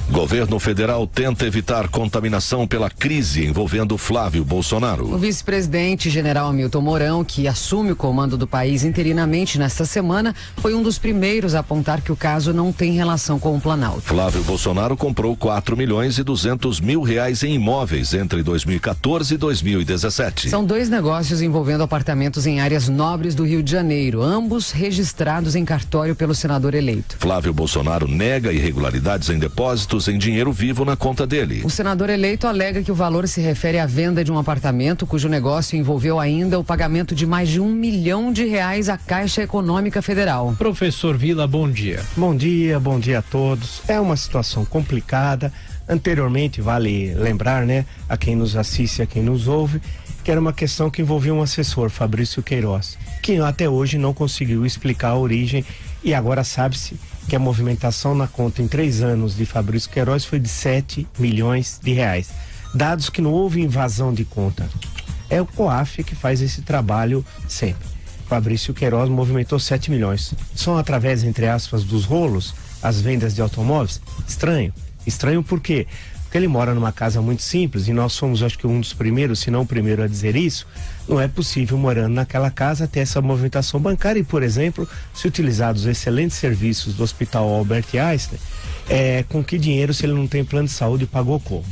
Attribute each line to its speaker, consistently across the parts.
Speaker 1: Governo federal tenta evitar contaminação pela crise envolvendo Flávio Bolsonaro.
Speaker 2: O vice-presidente general Hamilton Mourão, que assume o comando do país interinamente nesta semana, foi um dos primeiros a apontar que o caso não tem relação com o Planalto.
Speaker 1: Flávio Bolsonaro comprou 4.200.000 reais em imóveis entre 2014 e 2017.
Speaker 2: São 2 negócios envolvendo apartamentos em áreas nobres do Rio de Janeiro, ambos registrados em cartório pelo senador eleito.
Speaker 1: Flávio Bolsonaro nega irregularidades em depósitos em dinheiro vivo na conta dele.
Speaker 2: O senador eleito alega que o valor se refere à venda de um apartamento cujo negócio envolveu ainda o pagamento de mais de R$1 milhão à Caixa Econômica Federal.
Speaker 3: Professor Vila, bom dia.
Speaker 4: Bom dia a todos. É uma situação complicada. Anteriormente, vale lembrar, né, a quem nos assiste, a quem nos ouve, que era uma questão que envolvia um assessor, Fabrício Queiroz, que até hoje não conseguiu explicar a origem, e agora sabe-se que a movimentação na conta em 3 anos de Fabrício Queiroz foi de R$7 milhões. Dados que não houve invasão de conta. É o COAF que faz esse trabalho sempre. Fabrício Queiroz movimentou 7 milhões. São através, entre aspas, dos rolos, as vendas de automóveis? Estranho. Estranho por quê? Porque ele mora numa casa muito simples e nós somos, acho que, um dos primeiros, se não o primeiro a dizer isso. Não é possível, morando naquela casa, ter essa movimentação bancária e, por exemplo, se utilizados os excelentes serviços do Hospital Albert Einstein, com que dinheiro se ele não tem plano de saúde e pagou como?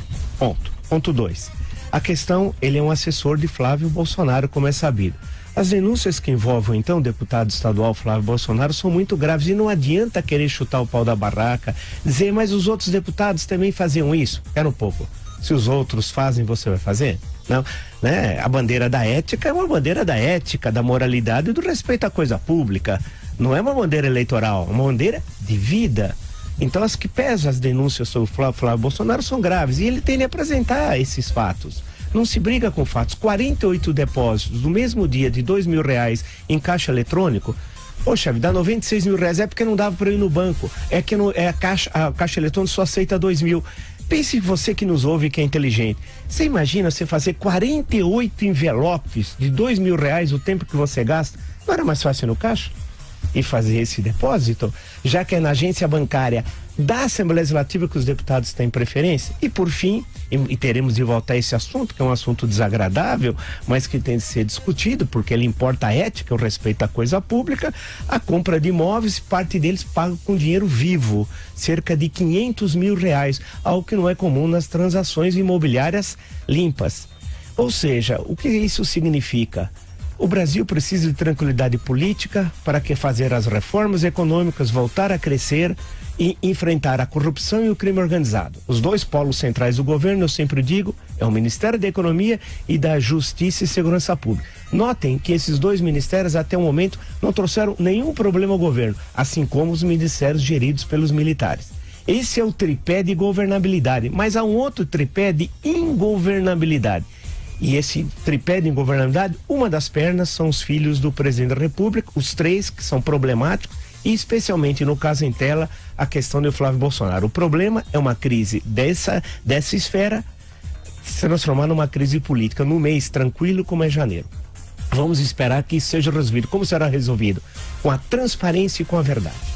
Speaker 4: Ponto 2. A questão, ele é um assessor de Flávio Bolsonaro, como é sabido. As denúncias que envolvem, então, o deputado estadual Flávio Bolsonaro são muito graves e não adianta querer chutar o pau da barraca, dizer, mas os outros deputados também faziam isso. Espera um pouco. Se os outros fazem, você vai fazer? Não, né? A bandeira da ética é uma bandeira da ética, da moralidade e do respeito à coisa pública. Não é uma bandeira eleitoral, é uma bandeira de vida. Então, as que pesam as denúncias sobre o Flávio Bolsonaro são graves e ele tem de apresentar esses fatos. Não se briga com fatos. 48 depósitos no mesmo dia de R$2 mil em caixa eletrônico. Poxa, dá R$96 mil. É porque não dava para ir no banco. É que a caixa eletrônica só aceita 2 mil. Pense você que nos ouve, que é inteligente. Você imagina você fazer 48 envelopes de R$2 mil, o tempo que você gasta? Não era mais fácil no caixa? E fazer esse depósito, já que é na agência bancária da Assembleia Legislativa que os deputados têm preferência. E por fim, e teremos de voltar a esse assunto, que é um assunto desagradável, mas que tem de ser discutido, porque ele importa a ética, o respeito à coisa pública, a compra de imóveis, parte deles paga com dinheiro vivo, cerca de R$500 mil, algo que não é comum nas transações imobiliárias limpas. Ou seja, o que isso significa? O Brasil precisa de tranquilidade política para que fazer as reformas econômicas, voltar a crescer e enfrentar a corrupção e o crime organizado. Os 2 polos centrais do governo, eu sempre digo, é o Ministério da Economia e da Justiça e Segurança Pública. Notem que esses 2 ministérios até o momento não trouxeram nenhum problema ao governo, assim como os ministérios geridos pelos militares. Esse é o tripé de governabilidade, mas há um outro tripé de ingovernabilidade. E esse tripé de ingovernabilidade, uma das pernas são os filhos do presidente da República, os 3 que são problemáticos, e especialmente no caso em tela, a questão do Flávio Bolsonaro. O problema é uma crise dessa esfera se transformar numa crise política num mês tranquilo como é janeiro. Vamos esperar que isso seja resolvido. Como será resolvido? Com a transparência e com a verdade.